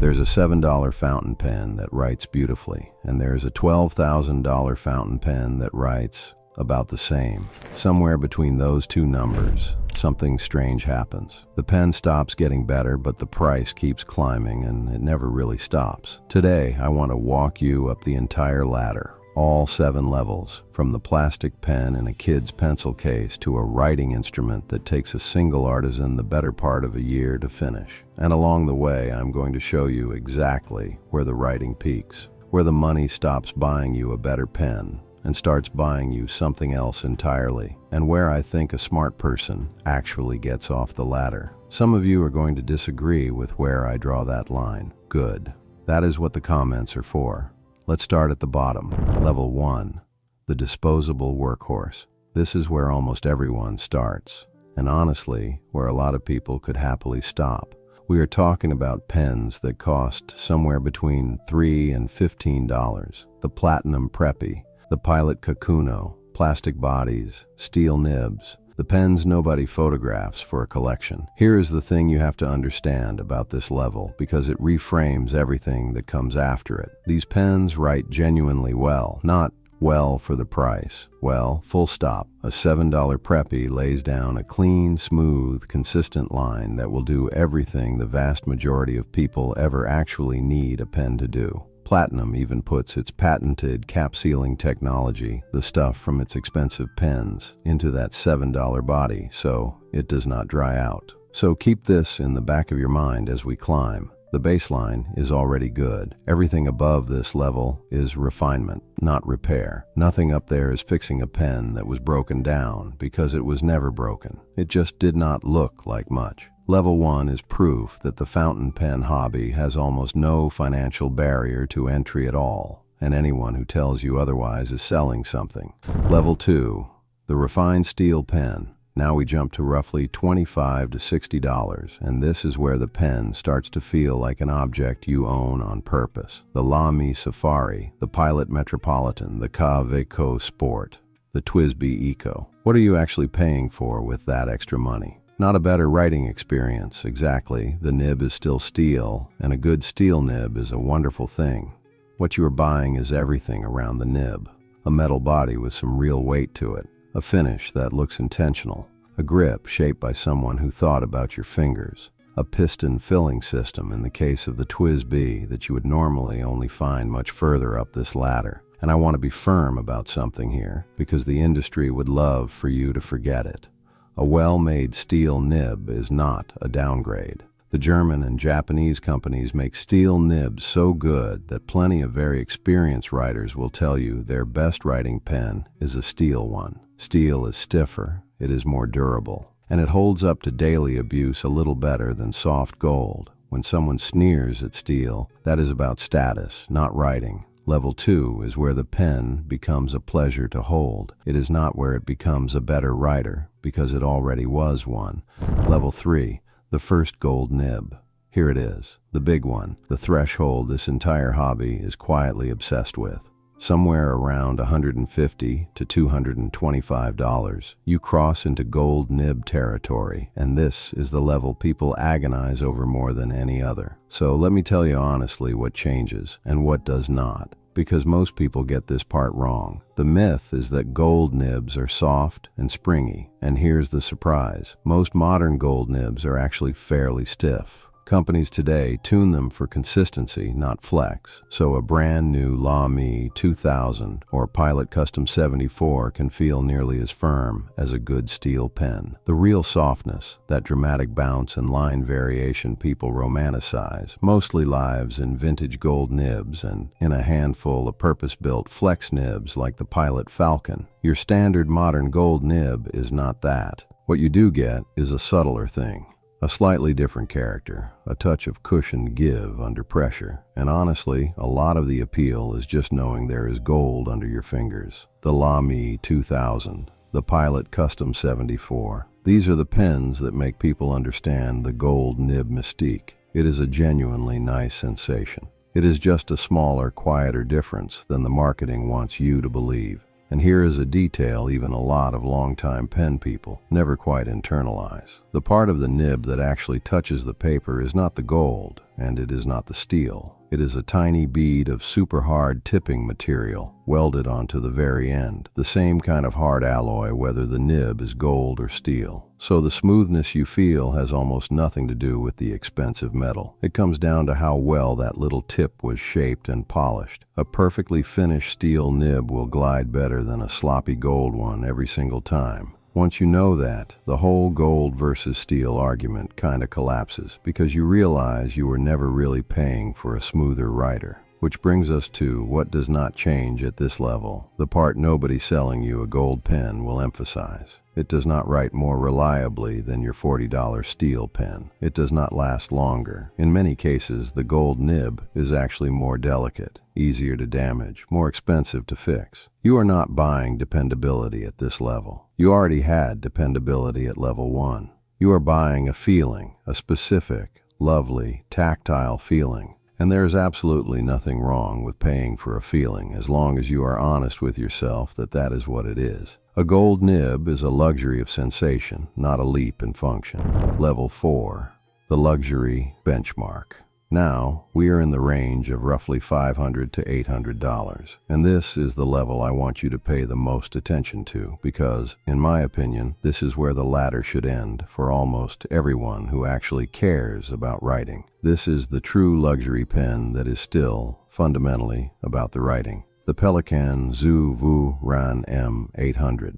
There's a $7 fountain pen that writes beautifully, and there's a $12,000 fountain pen that writes about the same. Somewhere between those two numbers, something strange happens. The pen stops getting better, but the price keeps climbing, and it never really stops. Today, I want to walk you up the entire ladder. All 7 levels, from the plastic pen in a kid's pencil case to a writing instrument that takes a single artisan the better part of a year to finish. And along the way, I'm going to show you exactly where the writing peaks, where the money stops buying you a better pen and starts buying you something else entirely, and where I think a smart person actually gets off the ladder. Some of you are going to disagree with where I draw that line. Good. That is what the comments are for. Let's start at the bottom. Level 1, the disposable workhorse. This is where almost everyone starts, and honestly, where a lot of people could happily stop. We are talking about pens that cost somewhere between $3 and $15. The Platinum Preppy, the Pilot Kakuno, plastic bodies, steel nibs, the pens nobody photographs for a collection. Here is the thing you have to understand about this level, because it reframes everything that comes after it. These pens write genuinely well, not well for the price. Well, full stop. A $7 Preppy lays down a clean, smooth, consistent line that will do everything the vast majority of people ever actually need a pen to do. Platinum even puts its patented cap sealing technology, the stuff from its expensive pens, into that $7 body, so it does not dry out. So keep this in the back of your mind as we climb. The baseline is already good. Everything above this level is refinement, not repair. Nothing up there is fixing a pen that was broken down, because it was never broken. It just did not look like much. Level 1 is proof that the fountain pen hobby has almost no financial barrier to entry at all, and anyone who tells you otherwise is selling something. Level 2, the refined steel pen. Now we jump to roughly $25 to $60, and this is where the pen starts to feel like an object you own on purpose. The Lamy Safari, the Pilot Metropolitan, the Kaweco Sport, the TWSBI Eco. What are you actually paying for with that extra money? Not a better writing experience, exactly. The nib is still steel, and a good steel nib is a wonderful thing. What you are buying is everything around the nib. A metal body with some real weight to it. A finish that looks intentional. A grip shaped by someone who thought about your fingers. A piston filling system in the case of the TWSBI that you would normally only find much further up this ladder. And I want to be firm about something here, because the industry would love for you to forget it. A well-made steel nib is not a downgrade. The German and Japanese companies make steel nibs so good that plenty of very experienced writers will tell you their best writing pen is a steel one. Steel is stiffer, it is more durable, and it holds up to daily abuse a little better than soft gold. When someone sneers at steel, that is about status, not writing. Level 2 is where the pen becomes a pleasure to hold. It is not where it becomes a better writer, because it already was one. Level 3, the first gold nib. Here it is, the big one, the threshold this entire hobby is quietly obsessed with. Somewhere around $150 to $225, you cross into gold nib territory, and this is the level people agonize over more than any other. So let me tell you honestly what changes and what does not, because most people get this part wrong. The myth is that gold nibs are soft and springy, and here's the surprise. Most modern gold nibs are actually fairly stiff. Companies today tune them for consistency, not flex. So a brand new Lamy 2000 or Pilot Custom 74 can feel nearly as firm as a good steel pen. The real softness, that dramatic bounce and line variation people romanticize, mostly lives in vintage gold nibs and in a handful of purpose-built flex nibs like the Pilot Falcon. Your standard modern gold nib is not that. What you do get is a subtler thing. A slightly different character, a touch of cushioned give under pressure, and honestly, a lot of the appeal is just knowing there is gold under your fingers. The Lamy 2000, the Pilot Custom 74. These are the pens that make people understand the gold nib mystique. It is a genuinely nice sensation. It is just a smaller, quieter difference than the marketing wants you to believe. And here is a detail even a lot of longtime pen people never quite internalize. The part of the nib that actually touches the paper is not the gold, and it is not the steel. It is a tiny bead of super hard tipping material welded onto the very end, the same kind of hard alloy whether the nib is gold or steel. So the smoothness you feel has almost nothing to do with the expensive metal. It comes down to how well that little tip was shaped and polished. A perfectly finished steel nib will glide better than a sloppy gold one every single time. Once you know that, the whole gold versus steel argument kinda collapses because you realize you were never really paying for a smoother writer. Which brings us to what does not change at this level, the part nobody selling you a gold pen will emphasize. It does not write more reliably than your $40 steel pen. It does not last longer. In many cases, the gold nib is actually more delicate, easier to damage, more expensive to fix. You are not buying dependability at this level. You already had dependability at level 1. You are buying a feeling, a specific, lovely, tactile feeling. And there is absolutely nothing wrong with paying for a feeling as long as you are honest with yourself that that is what it is. A gold nib is a luxury of sensation, not a leap in function. Level 4, the luxury benchmark. Now, we are in the range of roughly $500 to $800, and this is the level I want you to pay the most attention to because, in my opinion, this is where the ladder should end for almost everyone who actually cares about writing. This is the true luxury pen that is still, fundamentally, about the writing. The Pelikan Zhu Vu Ran M800,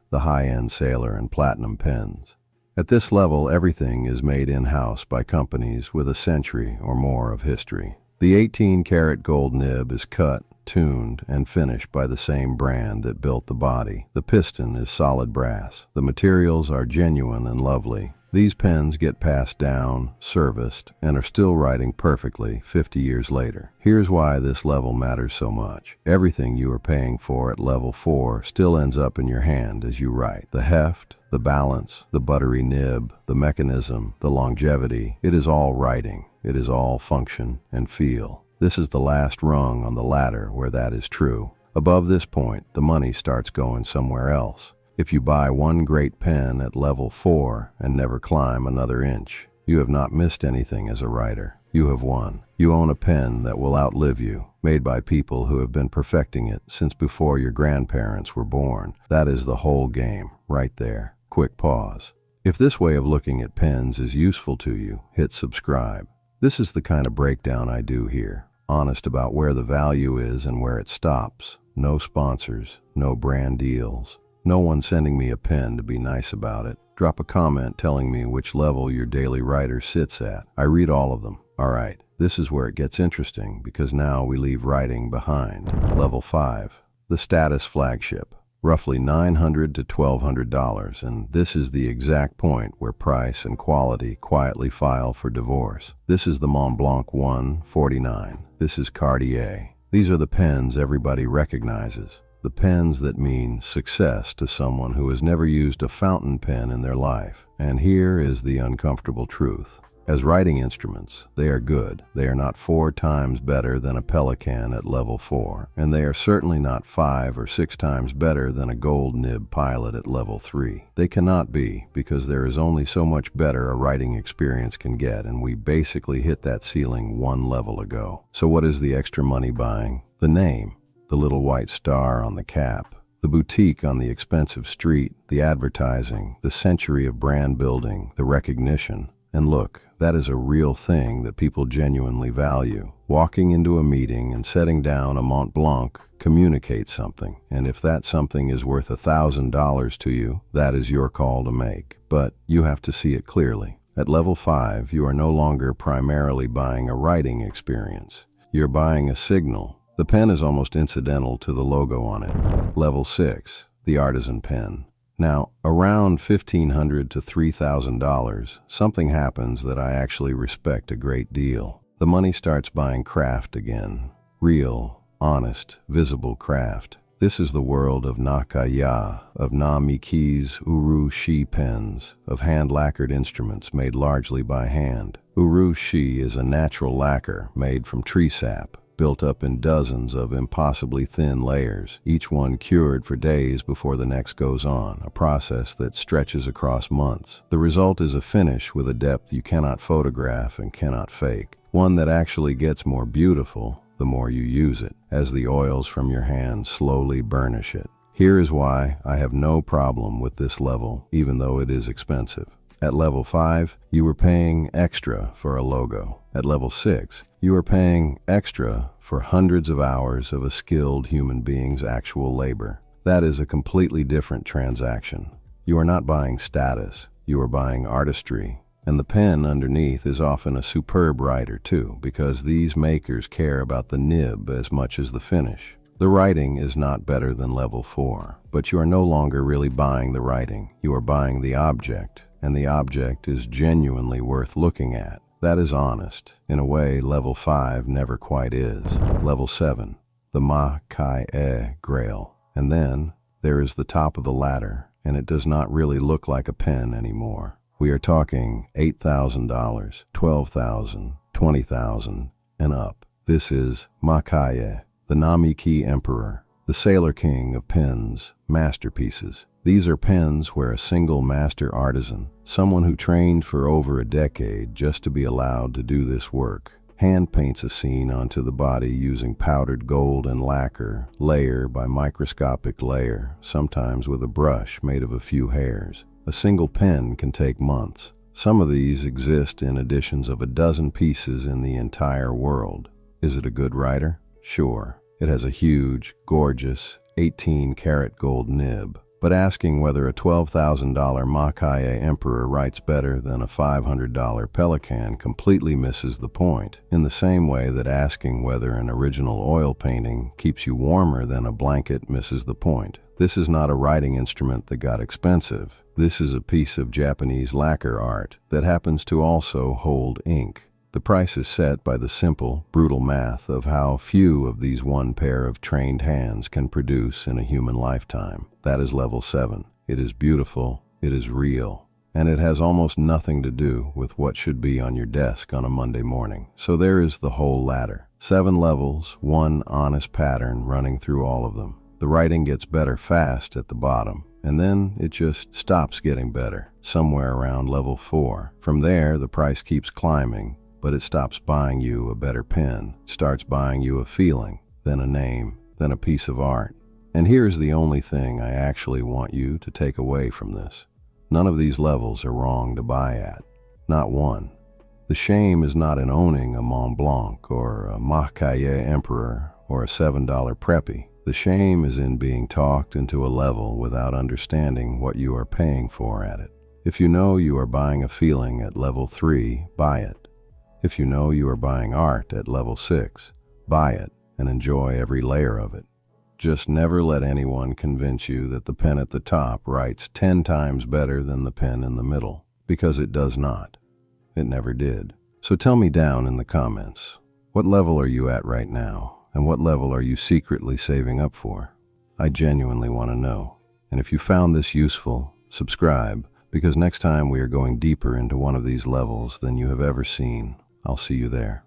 the high-end sailor and platinum pens. At this level, everything is made in-house by companies with a century or more of history. The 18-karat gold nib is cut, tuned, and finished by the same brand that built the body. The piston is solid brass. The materials are genuine and lovely. These pens get passed down, serviced, and are still writing perfectly 50 years later. Here's why this level matters so much. Everything you are paying for at level 4 still ends up in your hand as you write. The heft, the balance, the buttery nib, the mechanism, the longevity, it is all writing. It is all function and feel. This is the last rung on the ladder where that is true. Above this point, the money starts going somewhere else. If you buy one great pen at level 4 and never climb another inch, you have not missed anything as a writer. You have won. You own a pen that will outlive you, made by people who have been perfecting it since before your grandparents were born. That is the whole game, right there. Quick pause. If this way of looking at pens is useful to you, hit subscribe. This is the kind of breakdown I do here, honest about where the value is and where it stops. No sponsors, no brand deals. No one sending me a pen to be nice about it. Drop a comment telling me which level your daily writer sits at. I read all of them. Alright, this is where it gets interesting because now we leave writing behind. Level 5, the status flagship. Roughly $900 to $1,200, and this is the exact point where price and quality quietly file for divorce. This is the Mont Blanc 149. This is Cartier. These are the pens everybody recognizes. The pens that mean success to someone who has never used a fountain pen in their life. And here is the uncomfortable truth. As writing instruments, they are good. They are not 4 times better than a Pelikan at level 4, and they are certainly not 5 or 6 times better than a gold nib Pilot at level 3. They cannot be, because there is only so much better a writing experience can get, and we basically hit that ceiling 1 level ago. So what is the extra money buying? The name. The little white star on the cap, the boutique on the expensive street, the advertising, the century of brand building, the recognition. And look, that is a real thing that people genuinely value. Walking into a meeting and setting down a Mont Blanc communicates something, and if that something is worth $1,000 to you, that is your call to make. But you have to see it clearly. At level 5, you are no longer primarily buying a writing experience. You're buying a signal. The pen is almost incidental to the logo on it. Level 6, the artisan pen. Now, around $1,500 to $3,000, something happens that I actually respect a great deal. The money starts buying craft again. Real, honest, visible craft. This is the world of maki-e, of maki-e's urushi pens, of hand-lacquered instruments made largely by hand. Urushi is a natural lacquer made from tree sap. built up in dozens of impossibly thin layers, each one cured for days before the next goes on, a process that stretches across months. The result is a finish with a depth you cannot photograph and cannot fake, one that actually gets more beautiful the more you use it, as the oils from your hands slowly burnish it. Here is why I have no problem with this level, even though it is expensive. At level 5, you were paying extra for a logo. At level 6, you are paying extra for hundreds of hours of a skilled human being's actual labor. That is a completely different transaction. You are not buying status, you are buying artistry. And the pen underneath is often a superb writer too, because these makers care about the nib as much as the finish. The writing is not better than level 4, but you are no longer really buying the writing. You are buying the object, and the object is genuinely worth looking at. That is honest. In a way, level 5 never quite is. Level 7, the maki-e grail. And then there is the top of the ladder, and it does not really look like a pen anymore. We are talking $8,000, $12,000, $20,000, and up. This is maki-e, the Namiki Emperor, the Sailor King of pens, masterpieces. These are pens where a single master artisan, someone who trained for over a decade just to be allowed to do this work, hand paints a scene onto the body using powdered gold and lacquer, layer by microscopic layer, sometimes with a brush made of a few hairs. A single pen can take months. Some of these exist in editions of a dozen pieces in the entire world. Is it a good writer? Sure. It has a huge, gorgeous, 18-karat gold nib. But asking whether a $12,000 maki-e Emperor writes better than a $500 Pelican completely misses the point, in the same way that asking whether an original oil painting keeps you warmer than a blanket misses the point. This is not a writing instrument that got expensive. This is a piece of Japanese lacquer art that happens to also hold ink. The price is set by the simple, brutal math of how few of these one pair of trained hands can produce in a human lifetime. That is level 7. It is beautiful, it is real, and it has almost nothing to do with what should be on your desk on a Monday morning. So there is the whole ladder. 7 levels, one honest pattern running through all of them. The writing gets better fast at the bottom, and then it just stops getting better, somewhere around level 4. From there, the price keeps climbing, but it stops buying you a better pen. It starts buying you a feeling, then a name, then a piece of art. And here's the only thing I actually want you to take away from this. None of these levels are wrong to buy at. Not one. The shame is not in owning a Mont Blanc or a maki-e Emperor or a $7 Preppy. The shame is in being talked into a level without understanding what you are paying for at it. If you know you are buying a feeling at level 3, buy it. If you know you are buying art at level 6, buy it and enjoy every layer of it. Just never let anyone convince you that the pen at the top writes 10 times better than the pen in the middle, because it does not. It never did. So tell me down in the comments, what level are you at right now? And what level are you secretly saving up for? I genuinely want to know. And if you found this useful, subscribe, because next time we are going deeper into one of these levels than you have ever seen. I'll see you there.